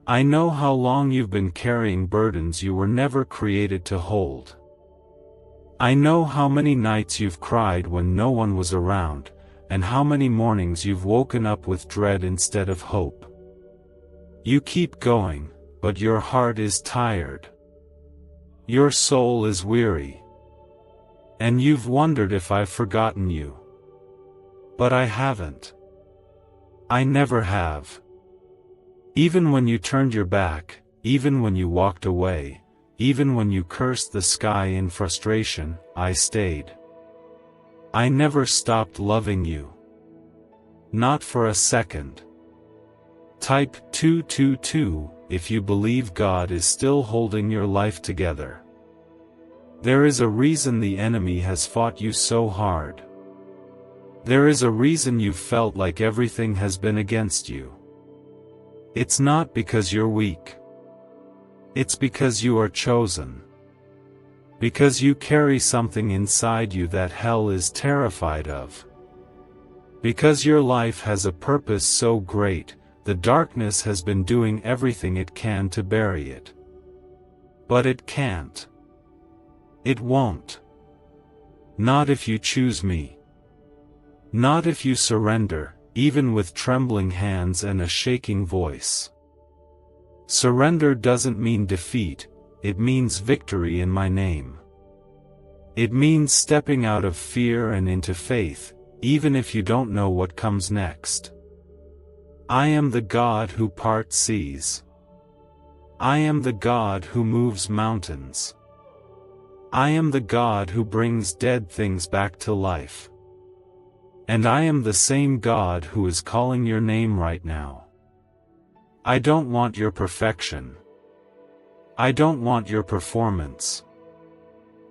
I know how long you've been carrying burdens you were never created to hold. I know how many nights you've cried when no one was around, and how many mornings you've woken up with dread instead of hope. You keep going, but your heart is tired. Your soul is weary. And you've wondered if I've forgotten you. But I haven't. I never have. Even when you turned your back, even when you walked away, even when you cursed the sky in frustration, I stayed. I never stopped loving you. Not for a second. Type 222 if you believe God is still holding your life together. There is a reason the enemy has fought you so hard. There is a reason you've felt like everything has been against you. It's not because you're weak. It's because you are chosen. Because you carry something inside you that hell is terrified of. Because your life has a purpose so great, the darkness has been doing everything it can to bury it. But it can't. It won't. Not if you choose me. Not if you surrender, even with trembling hands and a shaking voice. Surrender doesn't mean defeat, it means victory in my name. It means stepping out of fear and into faith, even if you don't know what comes next. I am the God who parts seas. I am the God who moves mountains. I am the God who brings dead things back to life. And I am the same God who is calling your name right now. I don't want your perfection. I don't want your performance.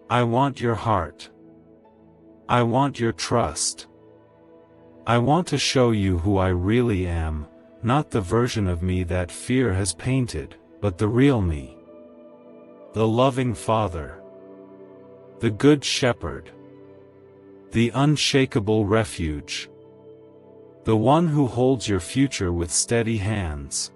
I want your heart. I want your trust. I want to show you who I really am, not the version of me that fear has painted, but the real me. The loving Father. The Good Shepherd. The unshakable refuge. The one who holds your future with steady hands.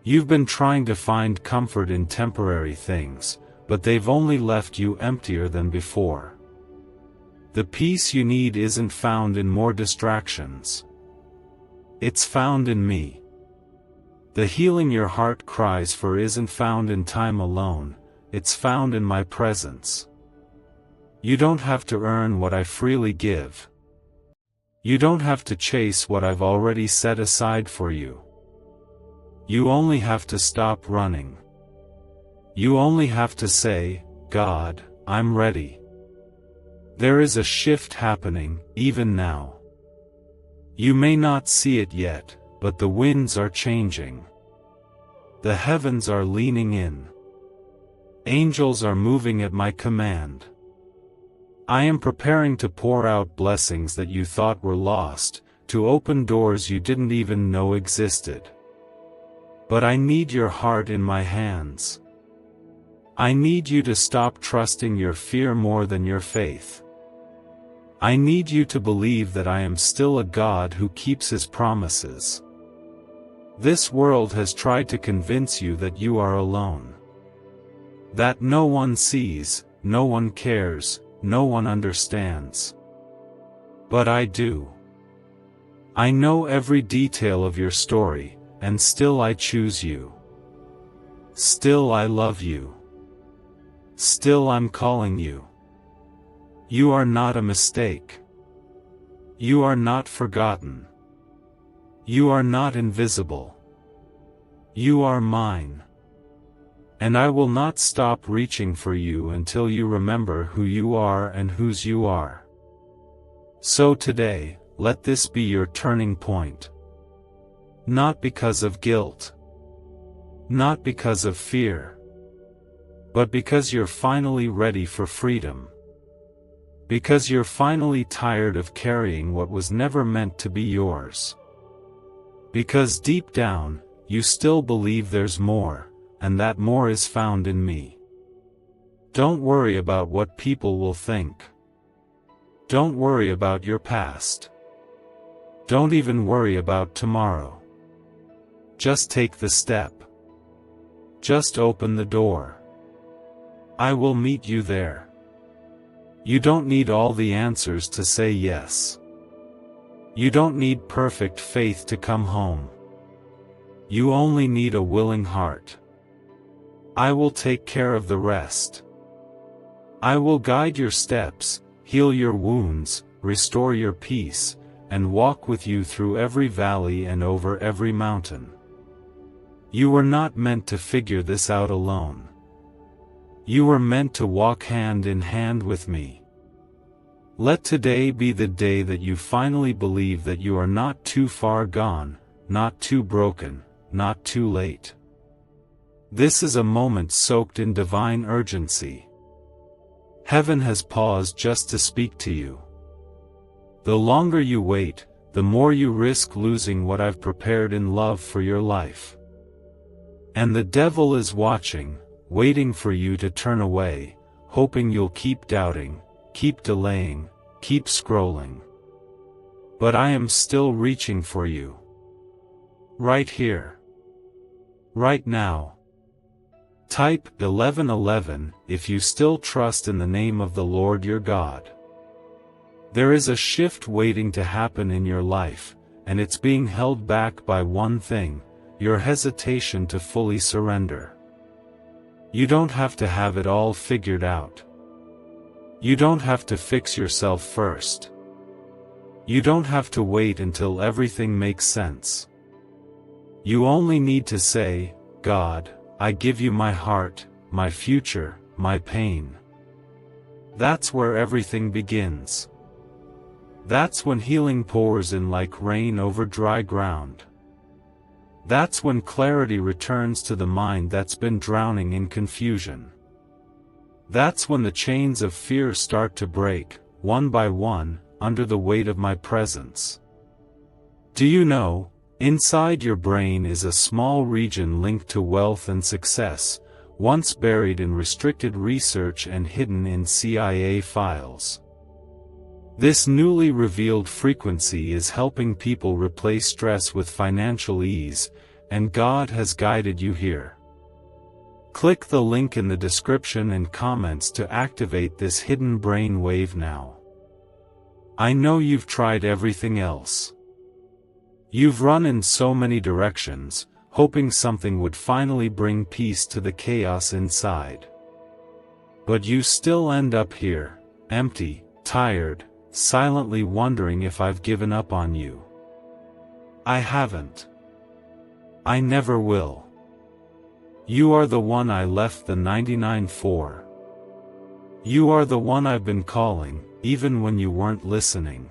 You've been trying to find comfort in temporary things, but they've only left you emptier than before. The peace you need isn't found in more distractions. It's found in me. The healing your heart cries for isn't found in time alone, it's found in my presence. You don't have to earn what I freely give. You don't have to chase what I've already set aside for you. You only have to stop running. You only have to say, God, I'm ready. There is a shift happening, even now. You may not see it yet, but the winds are changing. The heavens are leaning in. Angels are moving at my command. I am preparing to pour out blessings that you thought were lost, to open doors you didn't even know existed. But I need your heart in my hands. I need you to stop trusting your fear more than your faith. I need you to believe that I am still a God who keeps his promises. This world has tried to convince you that you are alone. That no one sees, no one cares, no one understands. But I do. I know every detail of your story, and still I choose you. Still I love you. Still I'm calling you. You are not a mistake. You are not forgotten. You are not invisible. You are mine. And I will not stop reaching for you until you remember who you are and whose you are. So today, let this be your turning point. Not because of guilt. Not because of fear. But because you're finally ready for freedom. Because you're finally tired of carrying what was never meant to be yours. Because deep down, you still believe there's more, and that more is found in me. Don't worry about what people will think. Don't worry about your past. Don't even worry about tomorrow. Just take the step. Just open the door. I will meet you there. You don't need all the answers to say yes. You don't need perfect faith to come home. You only need a willing heart. I will take care of the rest. I will guide your steps, heal your wounds, restore your peace, and walk with you through every valley and over every mountain. You were not meant to figure this out alone. You were meant to walk hand in hand with me. Let today be the day that you finally believe that you are not too far gone, not too broken, not too late. This is a moment soaked in divine urgency. Heaven has paused just to speak to you. The longer you wait, the more you risk losing what I've prepared in love for your life. And the devil is watching, waiting for you to turn away, hoping you'll keep doubting, keep delaying, keep scrolling. But I am still reaching for you. Right here. Right now. Type 1111 if you still trust in the name of the Lord your God. There is a shift waiting to happen in your life, and it's being held back by one thing: your hesitation to fully surrender. You don't have to have it all figured out. You don't have to fix yourself first. You don't have to wait until everything makes sense. You only need to say, God, I give you my heart, my future, my pain. That's where everything begins. That's when healing pours in like rain over dry ground. That's when clarity returns to the mind that's been drowning in confusion. That's when the chains of fear start to break, one by one, under the weight of my presence. Do you know, inside your brain is a small region linked to wealth and success, once buried in restricted research and hidden in CIA files. This newly revealed frequency is helping people replace stress with financial ease, and God has guided you here. Click the link in the description and comments to activate this hidden brain wave now. I know you've tried everything else. You've run in so many directions, hoping something would finally bring peace to the chaos inside. But you still end up here, empty, tired, silently wondering if I've given up on you. I haven't. I never will. You are the one I left the 99 for. You are the one I've been calling, even when you weren't listening.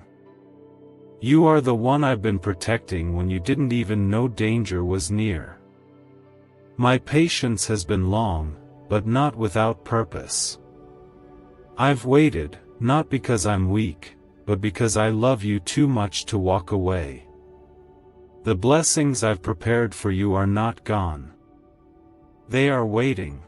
You are the one I've been protecting when you didn't even know danger was near. My patience has been long, but not without purpose. I've waited, not because I'm weak, but because I love you too much to walk away. The blessings I've prepared for you are not gone. They are waiting.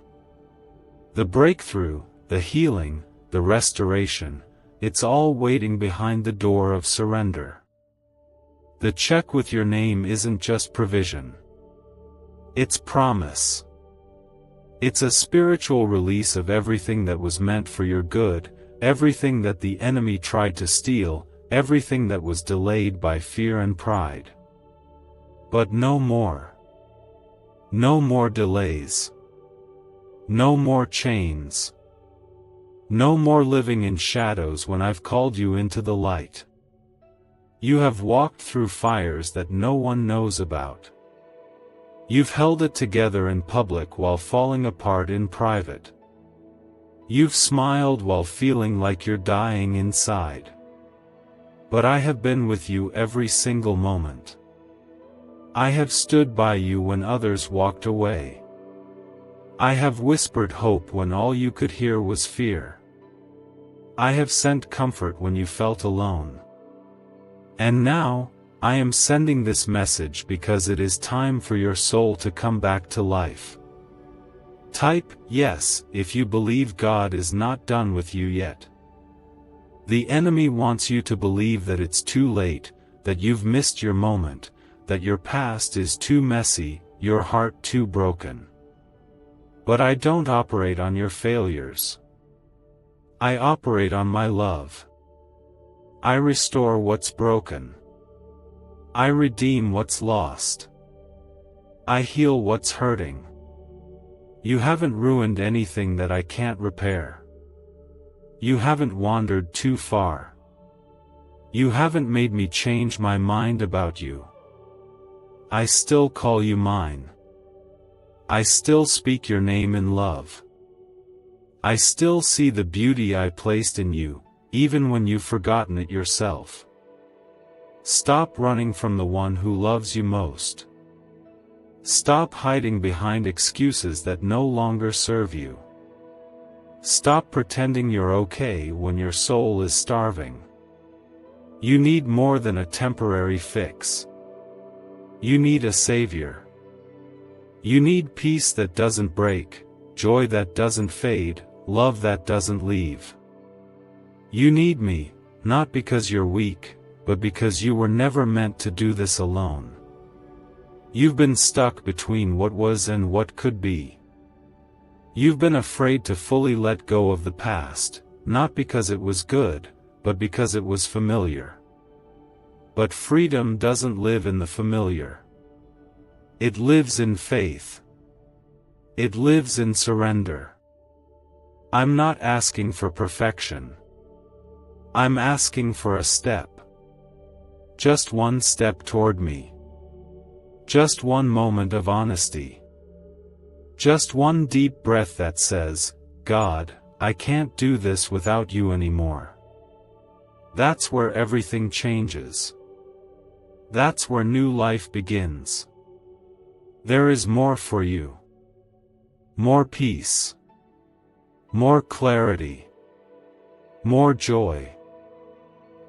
The breakthrough, the healing, the restoration, it's all waiting behind the door of surrender. The check with your name isn't just provision. It's promise. It's a spiritual release of everything that was meant for your good, everything that the enemy tried to steal, everything that was delayed by fear and pride. But no more. No more delays. No more chains. No more living in shadows when I've called you into the light. You have walked through fires that no one knows about. You've held it together in public while falling apart in private. You've smiled while feeling like you're dying inside. But I have been with you every single moment. I have stood by you when others walked away. I have whispered hope when all you could hear was fear. I have sent comfort when you felt alone. And now, I am sending this message because it is time for your soul to come back to life. Type yes if you believe God is not done with you yet. The enemy wants you to believe that it's too late, that you've missed your moment, that your past is too messy, your heart too broken. But I don't operate on your failures. I operate on my love. I restore what's broken. I redeem what's lost. I heal what's hurting. You haven't ruined anything that I can't repair. You haven't wandered too far. You haven't made me change my mind about you. I still call you mine. I still speak your name in love. I still see the beauty I placed in you, even when you've forgotten it yourself. Stop running from the one who loves you most. Stop hiding behind excuses that no longer serve you. Stop pretending you're okay when your soul is starving. You need more than a temporary fix. You need a savior. You need peace that doesn't break, joy that doesn't fade, love that doesn't leave. You need me, not because you're weak, but because you were never meant to do this alone. You've been stuck between what was and what could be. You've been afraid to fully let go of the past, not because it was good, but because it was familiar. But freedom doesn't live in the familiar. It lives in faith. It lives in surrender. I'm not asking for perfection. I'm asking for a step. Just one step toward me. Just one moment of honesty. Just one deep breath that says, God, I can't do this without you anymore. That's where everything changes. That's where new life begins. There is more for you. More peace. More clarity. More joy.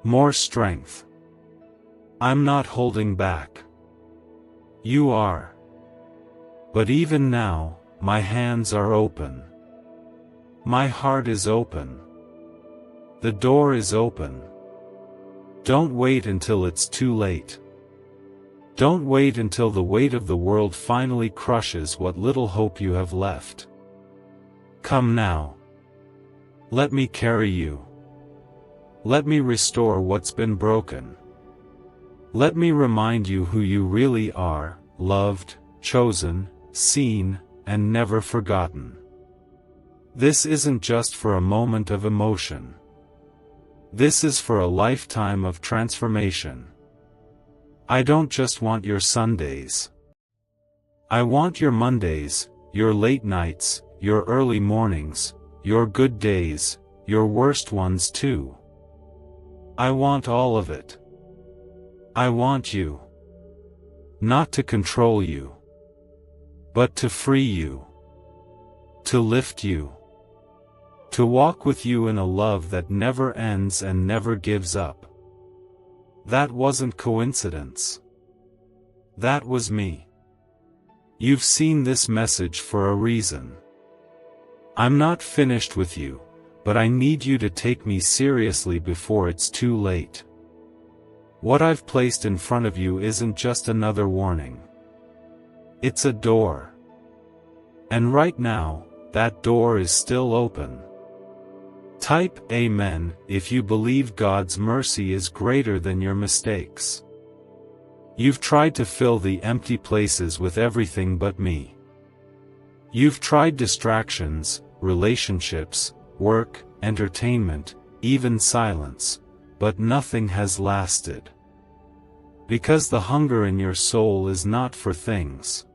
More strength. I'm not holding back. You are. But even now, my hands are open. My heart is open. The door is open. Don't wait until it's too late. Don't wait until the weight of the world finally crushes what little hope you have left. Come now. Let me carry you. Let me restore what's been broken. Let me remind you who you really are, loved, chosen, seen, and never forgotten. This isn't just for a moment of emotion. This is for a lifetime of transformation. I don't just want your Sundays. I want your Mondays, your late nights, your early mornings, your good days, your worst ones too. I want all of it. I want you. Not to control you, but to free you. To lift you. To walk with you in a love that never ends and never gives up. That wasn't coincidence. That was me. You've seen this message for a reason. I'm not finished with you, but I need you to take me seriously before it's too late. What I've placed in front of you isn't just another warning. It's a door. And right now, that door is still open. Type Amen if you believe God's mercy is greater than your mistakes. You've tried to fill the empty places with everything but me. You've tried distractions, relationships, work, entertainment, even silence, but nothing has lasted. Because the hunger in your soul is not for things.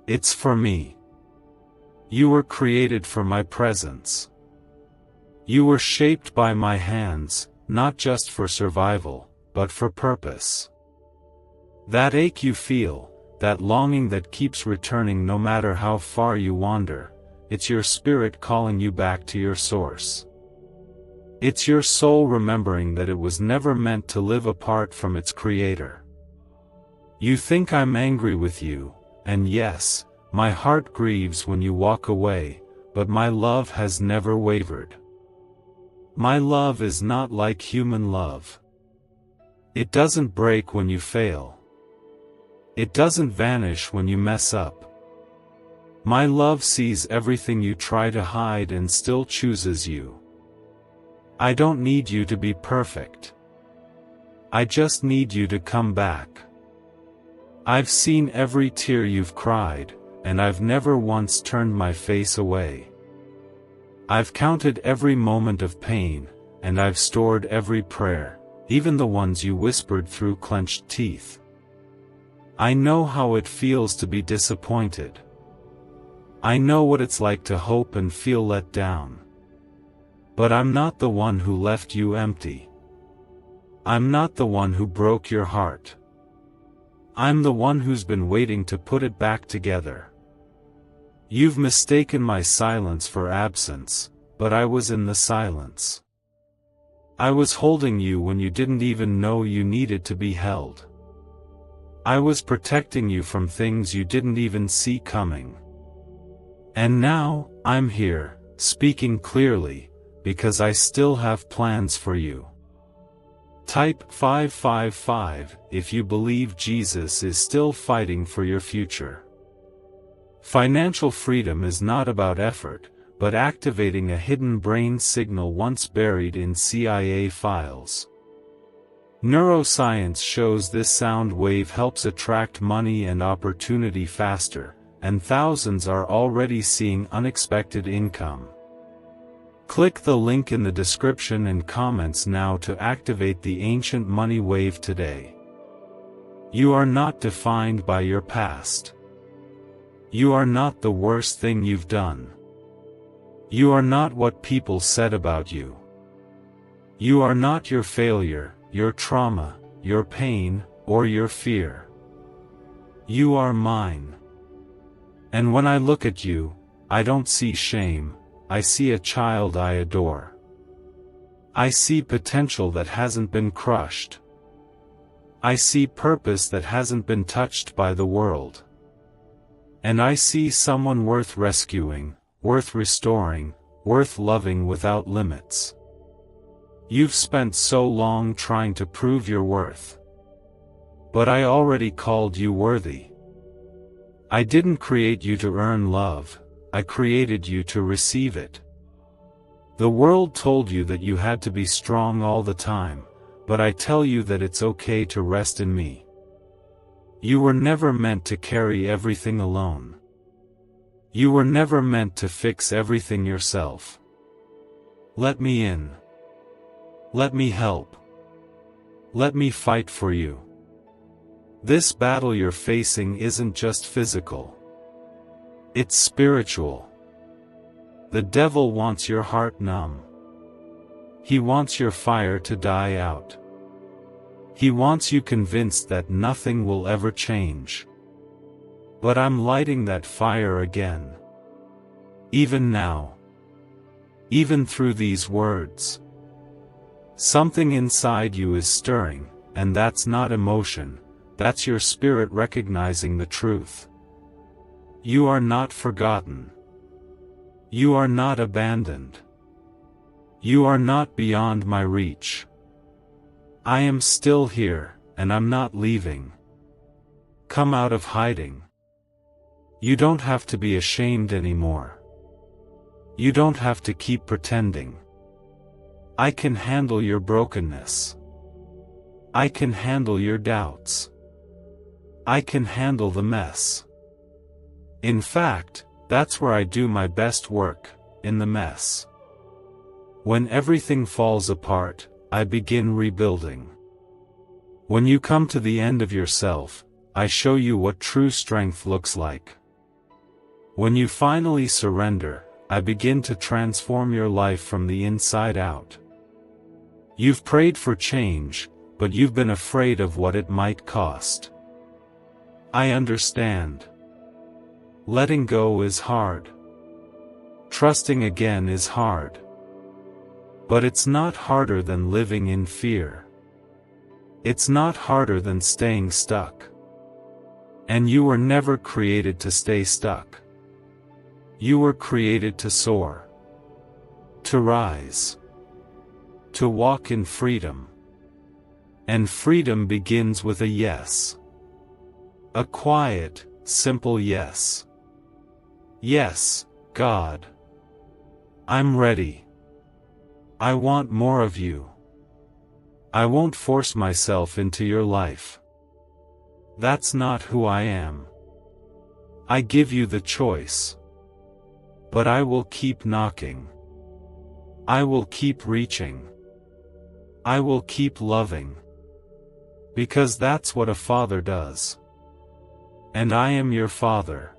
It's for me. You were created for my presence. You were shaped by my hands, not just for survival, but for purpose. That ache you feel, that longing that keeps returning no matter how far you wander, it's your spirit calling you back to your source. It's your soul remembering that it was never meant to live apart from its creator. You think I'm angry with you, and yes, my heart grieves when you walk away, but my love has never wavered. My love is not like human love. It doesn't break when you fail. It doesn't vanish when you mess up. My love sees everything you try to hide and still chooses you. I don't need you to be perfect. I just need you to come back. I've seen every tear you've cried, and I've never once turned my face away. I've counted every moment of pain, and I've stored every prayer, even the ones you whispered through clenched teeth. I know how it feels to be disappointed. I know what it's like to hope and feel let down. But I'm not the one who left you empty. I'm not the one who broke your heart. I'm the one who's been waiting to put it back together. You've mistaken my silence for absence, but I was in the silence. I was holding you when you didn't even know you needed to be held. I was protecting you from things you didn't even see coming. And now, I'm here, speaking clearly, because I still have plans for you. Type 555 if you believe Jesus is still fighting for your future. Financial freedom is not about effort, but activating a hidden brain signal once buried in CIA files. Neuroscience shows this sound wave helps attract money and opportunity faster, and thousands are already seeing unexpected income. Click the link in the description and comments now to activate the ancient money wave today. You are not defined by your past. You are not the worst thing you've done. You are not what people said about you. You are not your failure, your trauma, your pain, or your fear. You are mine. And when I look at you, I don't see shame, I see a child I adore. I see potential that hasn't been crushed. I see purpose that hasn't been touched by the world. And I see someone worth rescuing, worth restoring, worth loving without limits. You've spent so long trying to prove your worth. But I already called you worthy. I didn't create you to earn love, I created you to receive it. The world told you that you had to be strong all the time, but I tell you that it's okay to rest in me. You were never meant to carry everything alone. You were never meant to fix everything yourself. Let me in. Let me help. Let me fight for you. This battle you're facing isn't just physical. It's spiritual. The devil wants your heart numb. He wants your fire to die out. He wants you convinced that nothing will ever change. But I'm lighting that fire again. Even now. Even through these words. Something inside you is stirring, and that's not emotion, that's your spirit recognizing the truth. You are not forgotten. You are not abandoned. You are not beyond my reach. I am still here, and I'm not leaving. Come out of hiding. You don't have to be ashamed anymore. You don't have to keep pretending. I can handle your brokenness. I can handle your doubts. I can handle the mess. In fact, that's where I do my best work, in the mess. When everything falls apart, I begin rebuilding. When you come to the end of yourself, I show you what true strength looks like. When you finally surrender, I begin to transform your life from the inside out. You've prayed for change, but you've been afraid of what it might cost. I understand. Letting go is hard. Trusting again is hard. But it's not harder than living in fear. It's not harder than staying stuck. And you were never created to stay stuck. You were created to soar. To rise. To walk in freedom. And freedom begins with a yes. A quiet, simple yes. Yes, God. I'm ready. I want more of you. I won't force myself into your life. That's not who I am. I give you the choice. But I will keep knocking. I will keep reaching. I will keep loving. Because that's what a father does. And I am your father.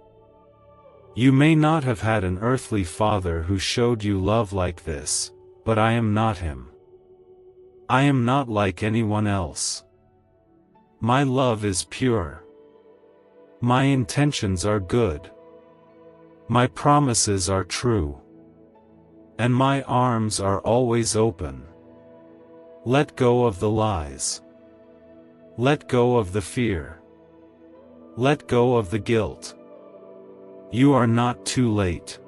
You may not have had an earthly father who showed you love like this, but I am not him. I am not like anyone else. My love is pure. My intentions are good. My promises are true. And my arms are always open. Let go of the lies. Let go of the fear. Let go of the guilt. You are not too late.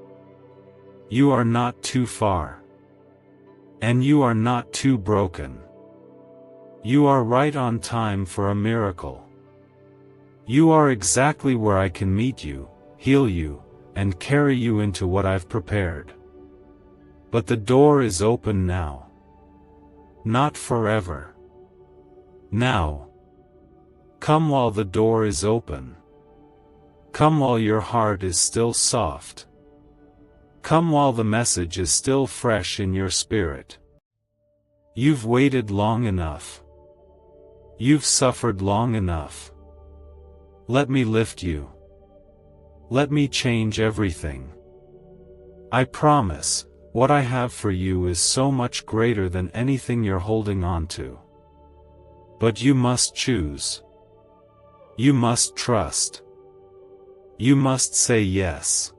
You are not too far. And you are not too broken. You are right on time for a miracle. You are exactly where I can meet you, heal you, and carry you into what I've prepared. But the door is open now. Not forever. Now. Come while the door is open. Come while your heart is still soft. Come while the message is still fresh in your spirit. You've waited long enough. You've suffered long enough. Let me lift you. Let me change everything. I promise, what I have for you is so much greater than anything you're holding on to. But you must choose. You must trust. You must say yes.